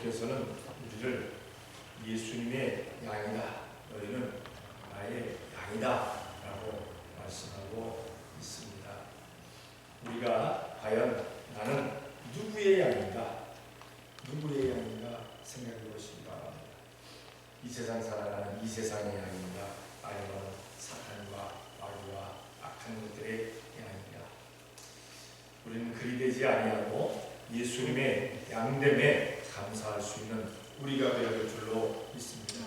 하나님께서는 우리를 예수님의 양이다, 너희는 나의 양이다 라고 말씀하고 있습니다. 우리가 과연 나는 누구의 양인가, 누구의 양인가 생각해 보시기 바랍니다. 이 세상 살아가는 이 세상의 양인가, 아니면 사탄과 마귀와 악한 것들의 양인가. 우리는 그리 되지 아니하고 예수님의 양됨에 감사할 수 있는 우리가 되어야 될 줄로 믿습니다.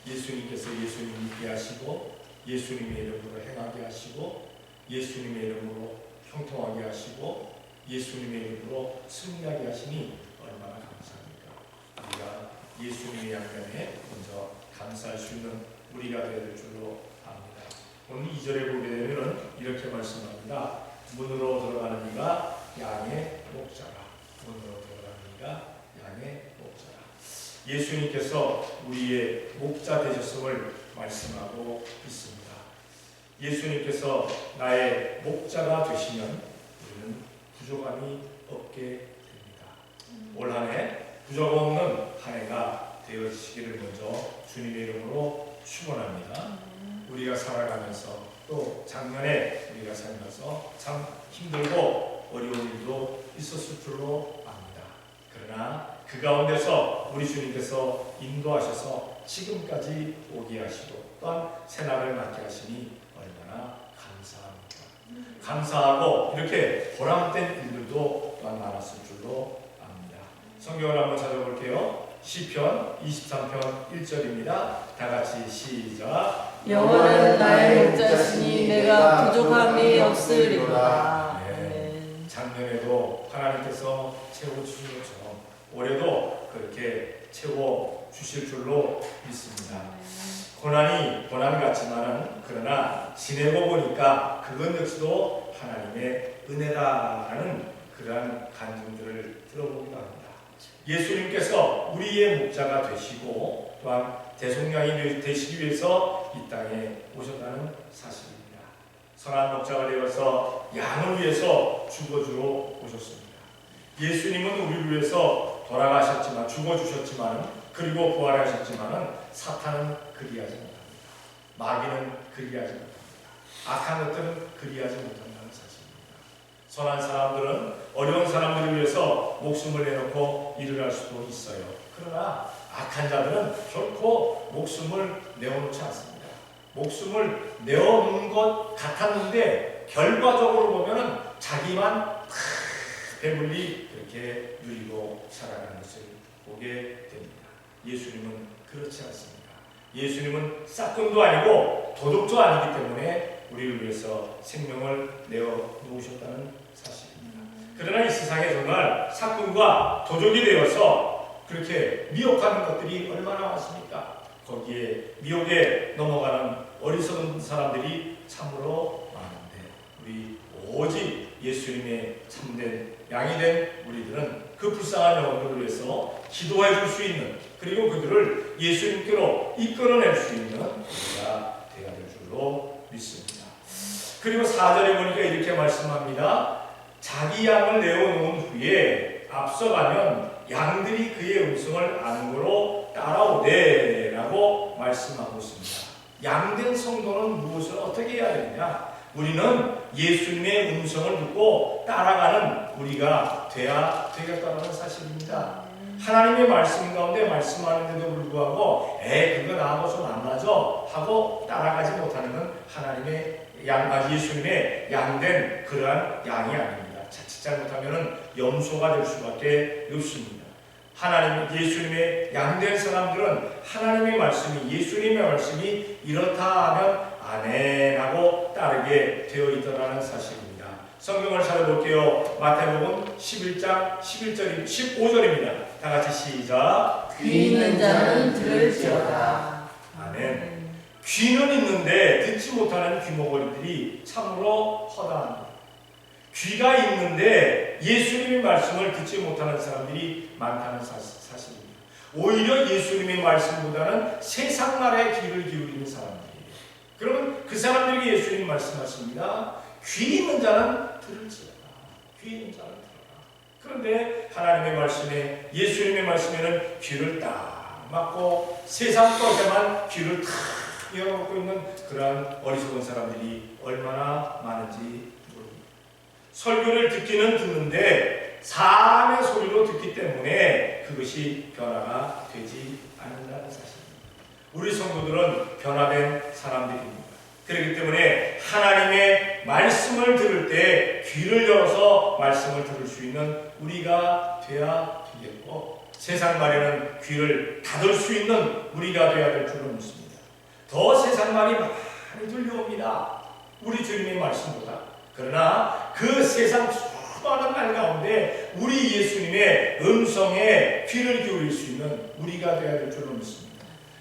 예수님께서 예수님 믿게 하시고 예수님의 이름으로 행하게 하시고 예수님의 이름으로 형통하게 하시고 예수님의 이름으로 승리하게 하시니 얼마나 감사합니까? 우리가 예수님의 양됨에 먼저 감사할 수 있는 우리가 되어야 될 줄로 압니다. 오늘 2절에 보게 되면 이렇게 말씀합니다. 문으로 들어가는 이가 양의 목자라. 문으로 들어가는 이가 양의 목자라. 예수님께서 우리의 목자 되셨음을 말씀하고 있습니다. 예수님께서 나의 목자가 되시면 우리는 부족함이 없게 됩니다. 올 한 해 부족 없는 한 해가 되어지시기를 먼저 주님의 이름으로 축원합니다. 우리가 살아가면서 또 작년에 우리가 살면서 참 힘들고 어려운 일도 있었을 줄로 압니다. 그러나 그 가운데서 우리 주님께서 인도하셔서 지금까지 오게 하시고 또한 새날을 맞게 하시니 얼마나 감사합니다. 감사하고 이렇게 보람된 일들도 또한 많았을 줄로 압니다. 성경을 한번 찾아볼게요. 시편 23편 1절입니다. 다 같이 시작. 여호와는 나의 목자시니 내가 부족함이 없으리로다. 작년에도 하나님께서 채워주신 것처럼 올해도 그렇게 채워주실 줄로 믿습니다. 고난이 고난 같지만은 그러나 지내고 보니까 그것 역시도 하나님의 은혜다라는 그러한 간증들을 들어보기도 합니다. 예수님께서 우리의 목자가 되시고 또한 대속량이 되시기 위해서 이 땅에 오셨다는 사실입니다. 선한 목자가 되어서 양을 위해서 죽어주러 오셨습니다. 예수님은 우리를 위해서 돌아가셨지만 죽어주셨지만 그리고 부활하셨지만 사탄은 그리하지 못합니다. 마귀는 그리하지 못합니다. 악한 것들은 그리하지 못한다는 사실입니다. 선한 사람들은 어려운 사람들을 위해서 목숨을 내놓고 일을 할 수도 있어요. 그러나 악한 자들은 결코 목숨을 내어놓지 않습니다. 목숨을 내어놓은 것 같았는데 결과적으로 보면은 자기만 배불리 그렇게 누리고 살아가는 것을 보게 됩니다. 예수님은 그렇지 않습니다. 예수님은 싹군도 아니고 도둑도 아니기 때문에 우리를 위해서 생명을 내어놓으셨다는 사실입니다. 그러나 이 세상에 정말 싹군과 도둑이 되어서 그렇게 미혹하는 것들이 얼마나 많습니까? 거기에 미혹에 넘어가는 어리석은 사람들이 참으로 많은데 우리 오직 예수님의 참된 양이 된 우리들은 그 불쌍한 영혼들을 위해서 기도해 줄 수 있는 그리고 그들을 예수님께로 이끌어낼 수 있는 우리가 되어야 될 줄로 믿습니다. 그리고 4절에 보니까 이렇게 말씀합니다. 자기 양을 내어놓은 후에 앞서가면 양들이 그의 음성을 아는 거로 따라오되 라고 말씀하고 있습니다. 양된 성도는 무엇을 어떻게 해야 되느냐? 우리는 예수님의 음성을 듣고 따라가는 우리가 돼야 되겠다는 사실입니다. 하나님의 말씀 가운데 말씀하는데도 불구하고 그거 나하고 좀 안 맞아 하고 따라가지 못하는 건 하나님의 예수님의 양된 그러한 양이 아닙니다. 자칫 잘못하면 염소가 될 수밖에 없습니다. 하나님 예수님의 양된 사람들은 하나님의 말씀이 예수님의 말씀이 이렇다 하면 아멘 하고 따르게 되어 있더라는 사실입니다. 성경을 찾아볼게요. 마태복음 11장 15절입니다. 다 같이 시작. 귀 있는 자는 들을지어다. 아멘. 귀는 있는데 듣지 못하는 귀머거리들이 참으로 허다합니다. 귀가 있는데 예수님의 말씀을 듣지 못하는 사람들이 많다는 사실입니다. 오히려 예수님의 말씀보다는 세상 말에 귀를 기울이는 사람들이에요. 그러면 그 사람들에게 예수님 말씀하십니다. 귀 있는 자는 들을지어다. 귀 있는 자는 들어라. 그런데 하나님의 말씀에, 예수님의 말씀에는 귀를 딱 막고 세상 것에만 귀를 탁 열어놓고 있는 그러한 어리석은 사람들이 얼마나 많은지 모릅니다. 설교를 듣기는 듣는데 사람의 소리로 듣기 때문에 그것이 변화가 되지 않는다는 사실입니다. 우리 성도들은 변화된 사람들입니다. 그렇기 때문에 하나님의 말씀을 들을 때 귀를 열어서 말씀을 들을 수 있는 우리가 되어야 되겠고, 세상 말에는 귀를 닫을 수 있는 우리가 되어야 될 줄로 믿습니다. 더 세상 말이 많이 들려옵니다. 우리 주님의 말씀보다. 그러나 그 세상 수많은 말 가운데 우리 예수님의 음성에 귀를 기울일 수 있는 우리가 되어야 될 줄로 믿습니다.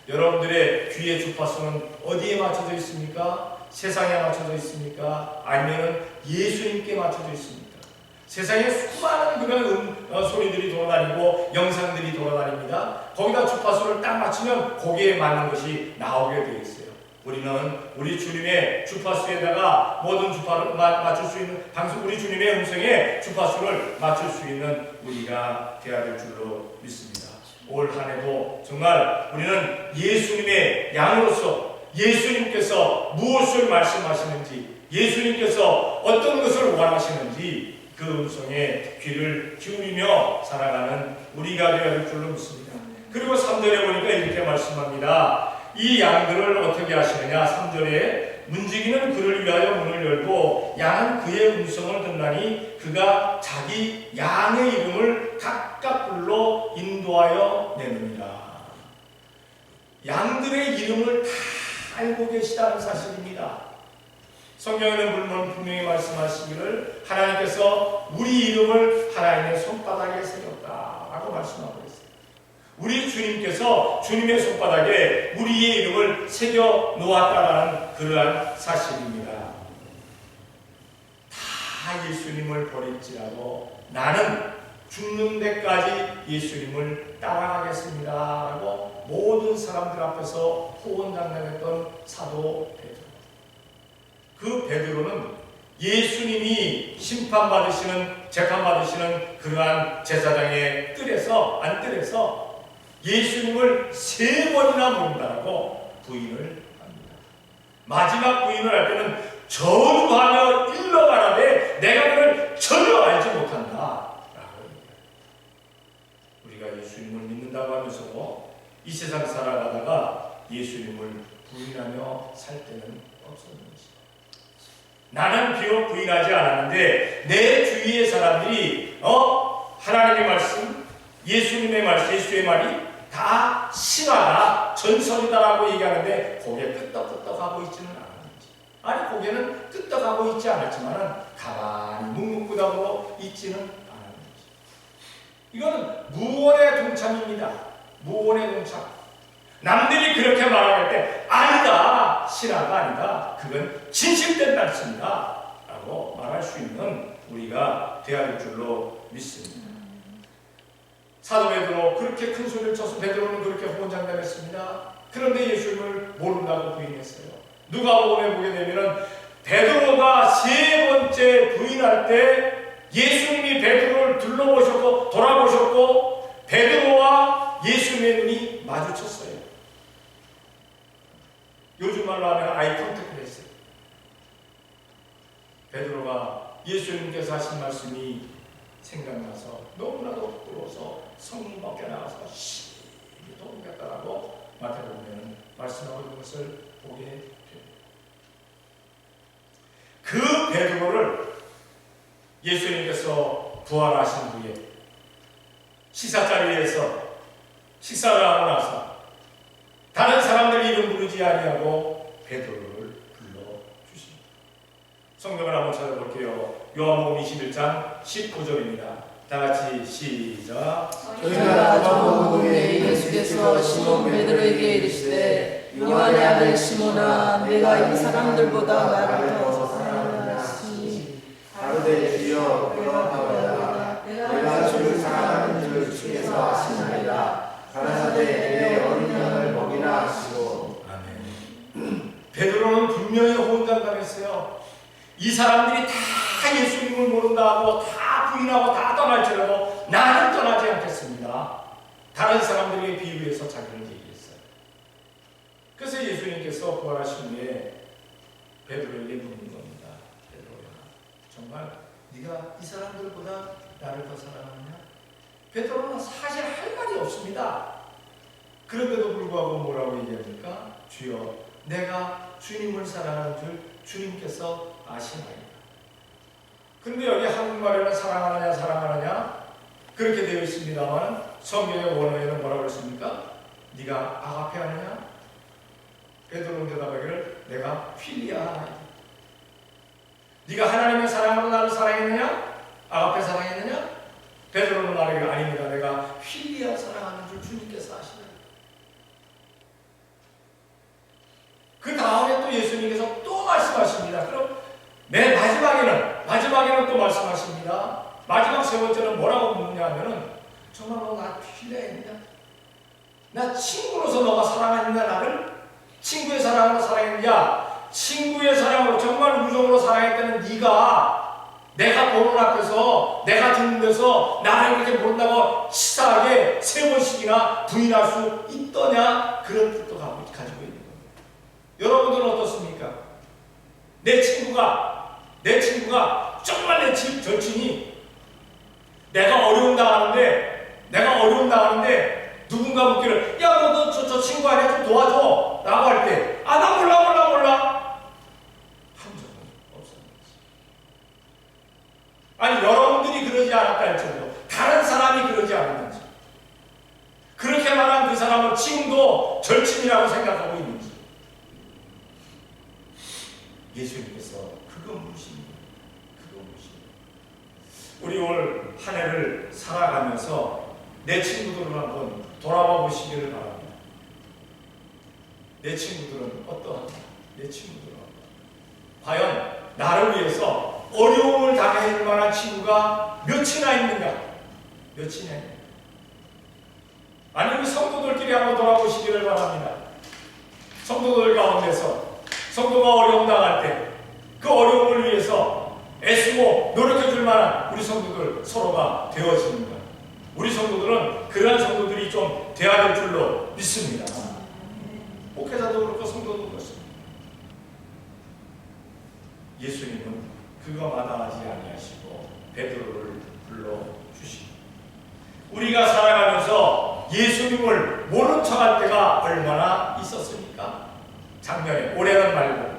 여러분들의 귀의 주파수는 어디에 맞춰져 있습니까? 세상에 맞춰져 있습니까? 아니면 예수님께 맞춰져 있습니까? 세상에 수많은 그런 소리들이 돌아다니고 영상들이 돌아다닙니다. 거기다 주파수를 딱 맞추면 거기에 맞는 것이 나오게 되어 있어요. 우리는 우리 주님의 주파수에다가 모든 주파를 맞출 수 있는 방송, 우리 주님의 음성에 주파수를 맞출 수 있는 우리가 되어야 될 줄로 믿습니다. 올 한 해도 정말 우리는 예수님의 양으로서 예수님께서 무엇을 말씀하시는지, 예수님께서 어떤 것을 원하시는지 그 음성에 귀를 기울이며 살아가는 우리가 되어야 될 줄로 믿습니다. 그리고 3절에 보니까 이렇게 말씀합니다. 이 양들을 어떻게 하시느냐. 3절에 문지기는 그를 위하여 문을 열고 양은 그의 음성을 듣나니 그가 자기 양의 이름을 각각 불러 인도하여 내느니라. 양들의 이름을 다 알고 계시다는 사실입니다. 성경에는 물론 분명히 말씀하시기를 하나님께서 우리 이름을 하나님의 손바닥에 새겼다라고 말씀하고 있어요. 우리 주님께서 주님의 손바닥에 우리의 이름을 새겨 놓았다라는 그러한 사실입니다. 다 예수님을 버릴지라도 나는 죽는 데까지 예수님을 따라가겠습니다 라고 모든 사람들 앞에서 호언장담했던 사도 베드로. 그 베드로는 예수님이 심판받으시는, 재판받으시는 그러한 제사장의 뜰에서 예수님을 3번이나 모른다라고 부인을 합니다. 마지막 부인을 할 때는 저주하며 일러가라되 내가 그를 전혀 알지 못한다 라고 얘기합니다. 우리가 예수님을 믿는다고 하면서도 이 세상 살아가다가 예수님을 부인하며 살 때는 없었는 것입니다. 나는 비록 부인하지 않았는데 내 주위의 사람들이 하나님의 말씀, 예수님의 말씀, 예수의 말이 다 신화다, 전설이다라고 얘기하는데 거기에 끄떡끄떡하고 있지는 않았는지, 아니 거기에는 끄떡하고 있지 않았지만 가만히 묵묵부답으로 있지는 않았는지, 이거는 무언의 동참입니다. 무언의 동참. 남들이 그렇게 말할 때 아니다, 신화가 아니다, 그건 진실된 말씀이다 라고 말할 수 있는 우리가 되어야 할 줄로 믿습니다. 사도 베드로 그렇게 큰 소리를 쳐서 베드로는 그렇게 호언장담했습니다. 그런데 예수님을 모른다고 부인했어요. 누가복음에 보게 되면 베드로가 3번째 부인할 때 예수님이 베드로를 둘러보셨고 돌아보셨고 베드로와 예수님의 눈이 마주쳤어요. 요즘 말로 하면 아이 컨택을 했어요. 베드로가 예수님께서 하신 말씀이 생각나서 너무나도 부끄러워서 성문 밖에 나가서 도망갔다라고 마태복음에는 말씀하고 있는 것을 보게 됩니다. 그 베드로를 예수님께서 부활하신 후에 식사자리에서 식사를 하고 나서 다른 사람들 이름 부르지 아니하고 베드로를 불러주십니다. 성경을 한번 찾아볼게요. 요한복음 21장 19절입니다. 다같이 시작. 저희가 요한복음에 예수께서 시몬 베드로에게 이르시되 요한의 아들 시몬아 내가 이 사람들보다 나를 더 사랑하시니 가로되 주여 영원하오다 내가 주를 사랑하는 줄 주께서 아시나이다. 가라사대 내 어린 양을 먹이라 하시고. 아멘. 베드로는 분명히 호언장담했어요. 이 사람들이 다 예수님을 모른다고 다 부인하고 다 떠날지라도 나는 떠나지 않겠습니다. 다른 사람들에게 비유해서 자기를 얘기했어요. 그래서 예수님께서 부활하신 후에 베드로에게 묻는 겁니다. 베드로야, 정말 네가 이 사람들보다 나를 더 사랑하느냐? 베드로는 사실 할 말이 없습니다. 그런데도 불구하고 뭐라고 얘기합니까? 주여, 내가 주님을 사랑하는 줄 주님께서 아시나이다. 그런데 여기 한국말에는 사랑하느냐 그렇게 되어 있습니다만 성경의 원어에는 뭐라고 했습니까? 네가 아가페 하느냐? 베드로는 대답하기를 내가 필리아하나이다. 네가 하나님의 사랑으로 나를 사랑했느냐? 아가페 사랑했느냐? 베드로는 말하기를 아닙니다. 내가 필리아 사랑하는 줄 주님께서 아시나이다. 그 다음에 또 예수님께서 또 말씀하십니다. 그럼 맨 마지막에는 또 말씀하십니다. 마지막 세 번째는 뭐라고 묻느냐 하면은 정말 너 나 필요했느냐? 나 친구로서 너가 사랑했느냐 나를? 친구의 사랑으로 사랑했느냐? 친구의 사랑으로 정말 우정으로 사랑했다는 네가 내가 보는 앞에서 내가 듣는 데서 나를 그렇게 모른다고 치사하게 세 번씩이나 부인할 수 있더냐? 그런 뜻도 가지고 있는 겁니다. 여러분들은 어떻습니까? 내 친구가 정말 내 절친이 내가 어려움 당하는데 누군가 묻기를 야 너 저 친구 아니야 좀 도와줘 라고 할 때 아 나 몰라 한 적은 없었는지. 아니 여러분들이 그러지 않았다 할지라도 다른 사람이 그러지 않았는지, 그렇게 말한 그 사람은 지금도 절친이라고 생각하고 있는지 예수님께서 그거 물으십니다. 우리 올 한 해를 살아가면서 내 친구들을 한번 돌아봐 보시기를 바랍니다. 내 친구들은 어떠한가? 내 친구들은 과연 나를 위해서 어려움을 당해줄 만한 친구가 몇이나 있는가? 아니 우리 성도들끼리 한번 돌아보시기를 바랍니다. 성도들 가운데서 성도가 어려움 당할 때 그 어려움을 위해서 애쓰고 노력해줄 만한 우리 성도들 서로가 되어지는가? 우리 성도들은 그러한 성도들이 좀 돼야 될 줄로 믿습니다. 목회자도 그렇고 성도도 그렇습니다. 예수님은 그거 마다하지 아니하시고 베드로를 불러주시고 우리가 살아가면서 예수님을 모른 척할 때가 얼마나 있었습니까? 작년에, 올해는 말고.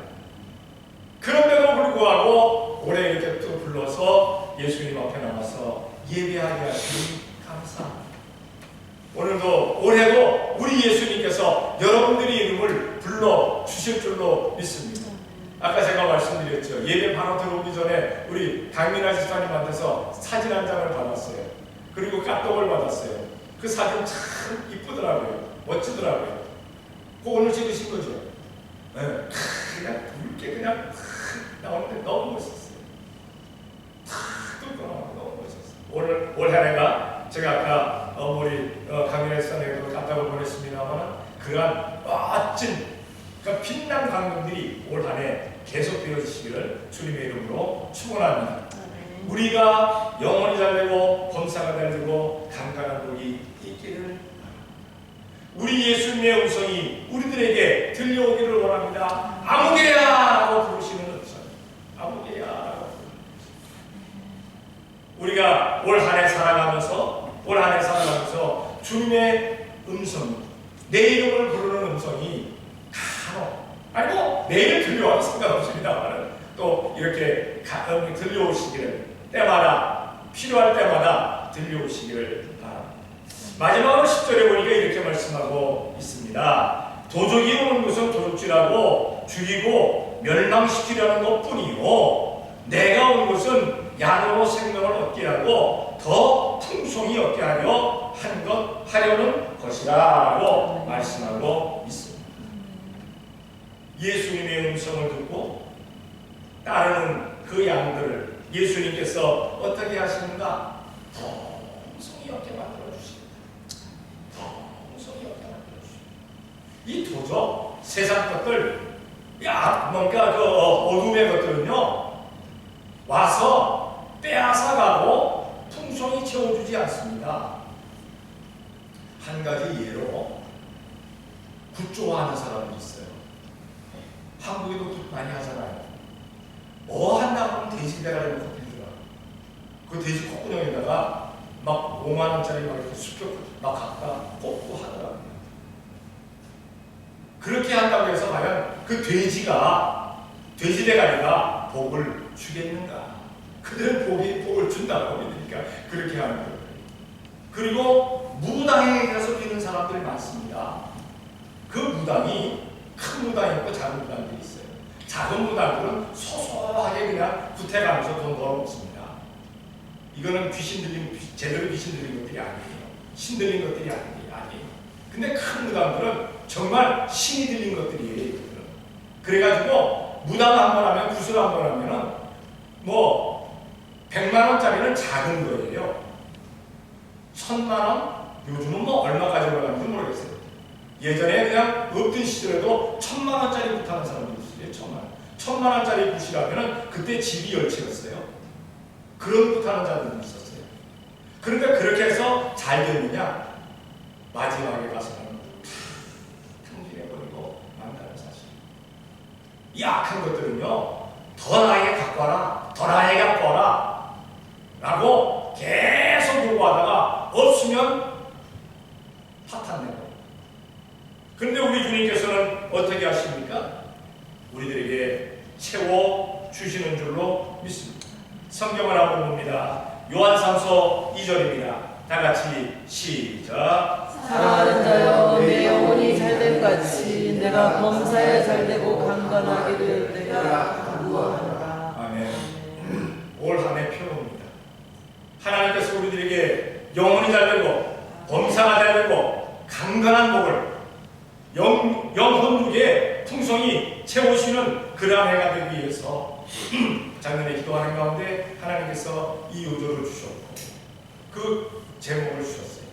그런데도 불구하고 올해 이렇게 또 불러서 예수님 앞에 나와서 예배하게 하시니 감사합니다. 오늘도 올해도 우리 예수님께서 여러분들의 이름을 불러주실 줄로 믿습니다. 아까 제가 말씀드렸죠. 예배 바로 들어오기 전에 우리 강민아 집사님한테서 사진 한 장을 받았어요. 그리고 까똑을 받았어요. 그 사진 참 이쁘더라고요. 멋지더라고요. 그거 오늘 찍으신 거죠? 네. 그냥 붉게 그냥 나오는데 너무 멋있었어요. 너무 멋있었어요. 올 한 해가 제가 아까 우리 강민아 집사님에도 까똑을 보냈습니다만 그러한 멋진 빛난 광경들이 올 한 해 계속 되어지시기를 주님의 이름으로 축원합니다. 우리가 영혼이 잘되고 범사가 잘되고 강건한 복이 있기를 바랍니다. 우리 예수님의 음성이 우리들에게 들려오기를 원합니다. 아무개야라고 부르시는 음성. 아무개야라고 우리가 올 한 해 살아가면서 주님의 음성, 내 이름을 부르는 음성이 아니고 내일 들려와도 상관없습니다만 또 이렇게 들려오시기를 때마다 필요할 때마다 들려오시기를 바랍니다. 마지막으로 10절에 보니까 이렇게 말씀하고 있습니다. 도적이 오는 것은 도둑질하고 죽이고 멸망시키려는 것뿐이요 내가 온 것은 양으로 생명을 얻게 하고 더 풍성히 얻게 하려는 것이라고 말씀하고 있습니다. 예수님의 음성을 듣고 따르는 그 양들을 예수님께서 어떻게 하시는가? 더 풍성히 얻게 만들어주십니다. 이 도적, 세상 것들, 뭔가 그 어둠의 것들은요 와서 빼앗아가고 풍성히 채워주지 않습니다. 한 가지 예로 굿 좋아하는 사람이 있어요. 한국에도 굿 많이 하잖아요. 뭐 한다고 하면 돼지 대가리 놓고 빌더라. 그 돼지 콧구멍에다가 막 5만 원짜리 막 이렇게 수표 막 갖다 꽂고 하더라고요. 그렇게 한다고 해서 과연 그 돼지 대가리가 복을 주겠는가? 그들은 복을 준다고 믿으니까 그렇게 하는 거예요. 그리고 무당에 가서 비는 사람들이 많습니다. 그 무당이 큰 무당이 있고 작은 무당들이 있어요. 작은 무당들은 소소하게 그냥 구태가면서 돈 벌어먹습니다. 이거는 제대로 귀신 들린 것들이 아니에요. 신 들린 것들이 아니에요. 근데 큰 무당들은 정말 신이 들린 것들이에요. 그래가지고 무당 한 번 하면, 구슬 한 번 하면은 뭐 100만 원짜리는 작은 거예요. 1000만 원? 요즘은 뭐 얼마까지 올라가는지 모르겠어요. 예전에 그냥 없던 시절에도 1000만 원짜리 굿하는 사람들이 있어요. 1000만 원짜리 굿이라면은 그때 집이 10채였어요. 그런 굿하는 자들도 있었어요. 그러니까 그렇게 해서 잘 되느냐? 마지막에 가서는 탕진해버리고 만다는 사실. 약한 것들은요, 더 나에게 갖고 와라, 더 나에게 갖고 와라 라고 계속 요구하다가 없으면 파탄내고. 그런데 우리 주님께서는 어떻게 하십니까? 우리들에게 채워주시는 줄로 믿습니다. 성경을 한번 봅니다. 요한삼서 2절입니다. 다같이 시작. 사랑하는 자여, 내 영혼이 잘됨 같이 내가 범사에 잘되고 강건하기를 내가 간구하노라. 아멘. 올 한 해 표입니다. 하나님께서 우리들에게 영혼이 잘되고 범사가 잘되고 강건한 복을 영혼룩에 풍성히 채우시는 그러한 해가 되기 위해서 작년에 기도하는 가운데 하나님께서 이 요조를 주셨고 그 제목을 주셨어요.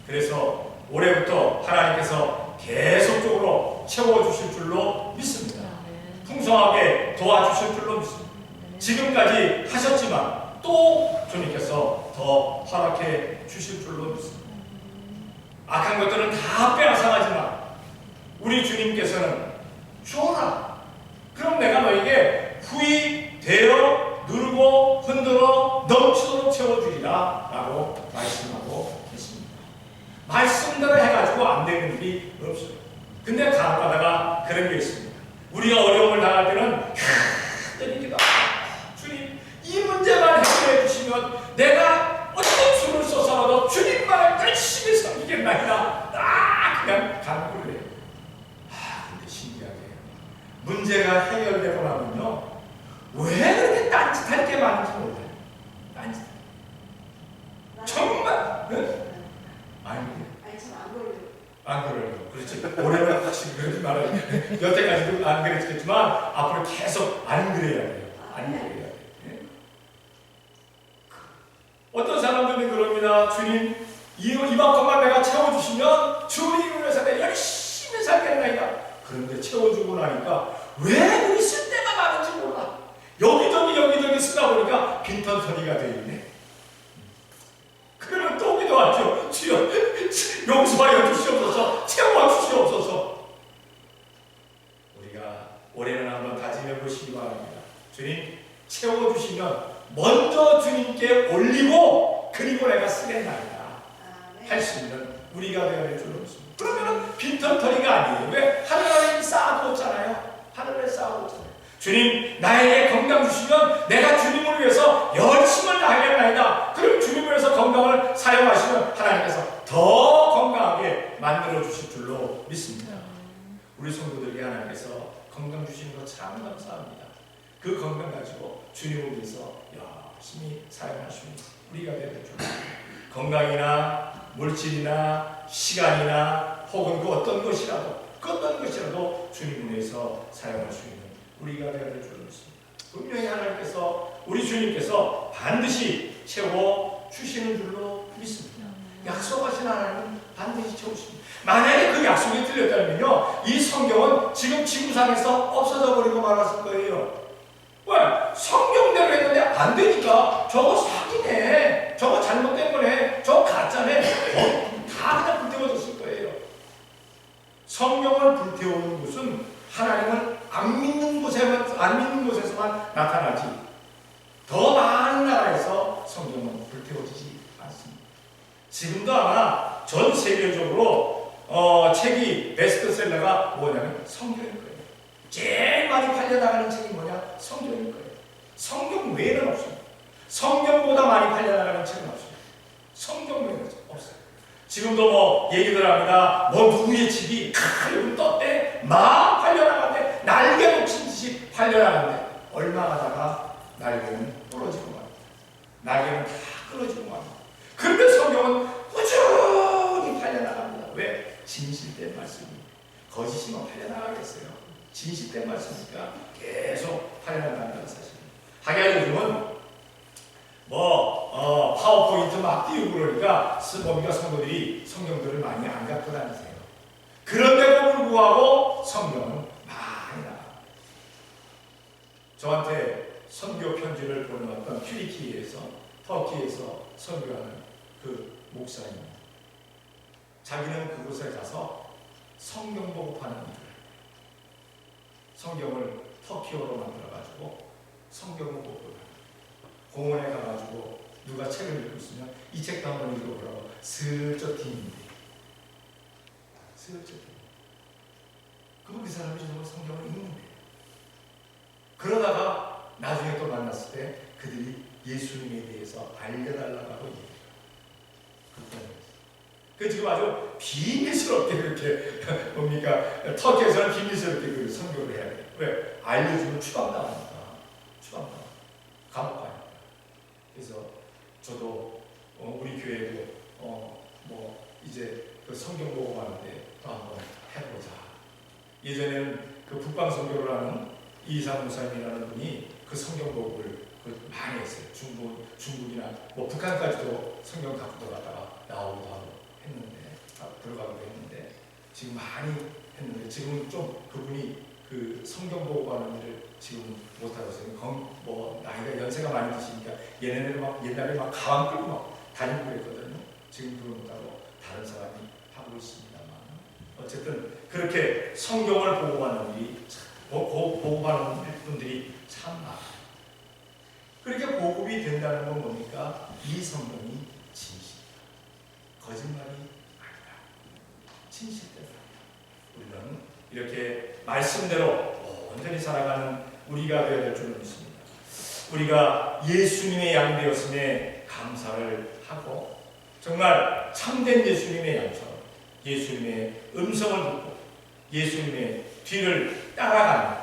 그래서 올해부터 하나님께서 계속적으로 채워주실 줄로 믿습니다. 풍성하게 도와주실 줄로 믿습니다. 지금까지 하셨지만 또 주님께서 더 허락해 주실 줄로 믿습니다. 악한 것들은 다 빼앗아가지만 우리 주님께서는 주어라. 그럼 내가 너에게 후히 되어 누르고 흔들어 넘치도록 채워주리라 라고 말씀하고 계십니다. 말씀대로 해가지고 안 되는 일이 없어요. 근데 간혹가다가 그런 게 있습니다. 우리가 어려움을 당할 때는 때리기도 주님 이 문제만 해결해 주시면 내가 어떤 숨을 쏘서라도 주님만을 열심히 섬기겠나이다. 그냥 간구를 해요. 근데 신기하게 문제가 해결되고 나면요 왜 그렇게 딴짓할 게 많은지 몰라요. 딴짓 정말 아니 안 그래요. 그렇지. 올해는 확실히 그러지 말아요. 여태까지도 안 그랬겠지만 앞으로 계속 안 그래야 돼요. 안 그래야 돼요. 예? 어떤 사람들은 그럽니다. 주님, 이만큼만 내가 채워주시면 주님을 위해서 내가 열심히 살겠나이다. 그런데 채워주고 나니까 왜 우리 쓸 데가 많은지 몰라. 여기저기 쓰다 보니까 빈털터리가 돼 있네. 그러면 또 기도하죠. 주여 용서하여 주시옵소서, 채워주시옵소서. 우리가 올해는 한번 다짐해 보시기 바랍니다. 주님 채워주시면 먼저 주님께 올리고 그리고 내가 쓰겠나이다 할 수 있는 우리가 되어야 될 줄로 믿습니다. 그러면 빈털터리가 아니에요. 왜? 하늘에 쌓아두었잖아요. 하늘에 쌓아두었잖아요. 주님 나에게 건강 주시면 내가 주님을 위해서 열심을 다하겠나이다. 그럼 주님을 위해서 건강을 사용하시면 하나님께서 더 건강하게 만들어 주실 줄로 믿습니다. 우리 성도들에게 하나님께서 건강 주시는 것 참 감사합니다. 그 건강 가지고 주님을 위해서 열심히 사용할 수 있는 우리가 되어야 될 줄로 건강이나 물질이나 시간이나 혹은 그 어떤 것이라도 주님을 위해서 사용할 수 있는 우리가 되어야 될 줄로 믿습니다. 분명히 하나님께서 우리 주님께서 반드시 채워주시는 줄로 믿습니다. 약속하신 하나님은 반드시 채우십니다. 만약에 그 약속이 틀렸다면요 이 성경은 지금 지구상에서 없어져 버리고 말았을 거예요. 왜? 성경대로 했는데 안 되니까 저거 사기네, 저거 잘못 지금도 아마 전 세계적으로 책이 베스트셀러가 뭐냐면 성경일 거예요. 제일 많이 팔려나가는 책이 뭐냐? 성경일 거예요. 성경 외에는 없습니다. 성경보다 많이 팔려나가는 책은 없습니다. 성경 외에는 없어요. 지금도 뭐 얘기들 합니다. 뭐 누구의 책이 요즘 떴대, 막 팔려나갔대, 날개 놓친 듯이 팔려나갔는데 얼마 가다가 날개는 부러지고 맙니다. 날개는 다 끊어지고 맙니다. 그런데 성경은 꾸준히 팔려나갑니다. 왜? 진실된 말씀이. 거짓이면 팔려나가겠어요. 진실된 말씀이니까 계속 팔려나간다는 사실입니다. 하긴 요즘은 파워포인트 막 띄우고 그러니까 보니까 성도들이 성경들을 많이 안 갖고 다니세요. 그런데도 불구하고 성경은 많이 나와요. 저한테 선교 편지를 보내왔던 튀르키예에서, 터키에서 선교하는 그 목사입니다. 자기는 그곳에 가서 성경 보급하는 일을, 성경을 터키어로 만들어가지고 성경을 보급을 공원에 가가지고 누가 책을 읽고 있으면 이 책도 한번 읽어보라고 슬쩍 팁니다. 슬쩍 팁니다. 그럼 그 사람이 정말 성경을 읽는데, 그러다가 나중에 또 만났을 때 그들이 예수님에 대해서 알려달라고 얘기해요. 그 지금 아주 비밀스럽게 그렇게 뭡니까? 터키에서는 비밀스럽게 그 선교를 해야 돼요. 왜? 알려주면 추방당하니까. 추방당. 감옥 가니까. 그래서 저도 우리 교회도 이제 그 성경 보고 가는데 또 한번 해보자. 예전에는 그 북방 선교를 하는 이상 목사님이라는 분이 그 성경 보고를 많이 했어요. 중국이나 뭐 북한까지도 성경 갖고 들어갔다가 나오기도 하고 했는데, 들어가기도 했는데, 지금 많이 했는데, 지금 좀 그분이 그 성경 보고 가는 일을 지금 못하고 있어요. 뭐 나이가 연세가 많이 드시니까 얘네들은 막 옛날에 막 가방 끌고 막 다니고 그랬거든요. 지금 그걸 못하고 다른 사람이 하고 있습니다만, 어쨌든 그렇게 성경을 보고하는 일이 보고하는 분들이 참 많아요. 그렇게 보급이 된다는 건 뭡니까? 이 성경이 진실, 거짓말이 아니다. 진실대로 우리는 이렇게 말씀대로 온전히 살아가는 우리가 되어야 될 줄을 믿습니다. 우리가 예수님의 양 되었음에 감사를 하고, 정말 참된 예수님의 양처럼 예수님의 음성을 듣고 예수님의 뒤를 따라가는,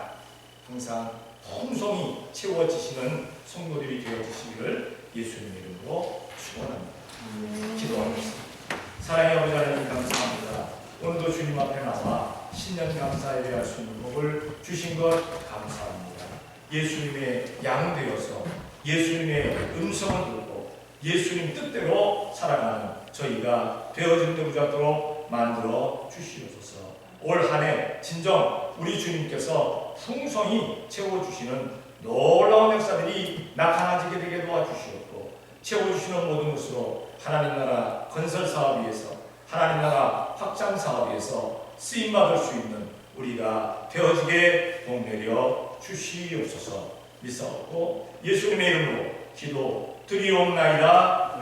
항상 풍성이 채워지시는 성도들이 되어주시기를 예수님의 이름으로 축원합니다. 기도하겠습니다. 사랑의 어머니 하나님 감사합니다. 오늘도 주님 앞에 나와 신년 감사 예배할 수 있는 복을 주신 것 감사합니다. 예수님의 양 되어서 예수님의 음성을 듣고 예수님 뜻대로 살아가는 저희가 되어진 데 부잡도록 만들어 주시옵소서. 올 한 해 진정 우리 주님께서 풍성히 채워주시는 놀라운 역사들이 나타나지게 되게 도와주시옵고, 채워주시는 모든 것으로 하나님 나라 건설 사업 위해서, 하나님 나라 확장 사업 위해서 쓰임받을 수 있는 우리가 되어지게 복내려 주시옵소서. 믿사옵고 예수님의 이름으로 기도 드리옵나이다.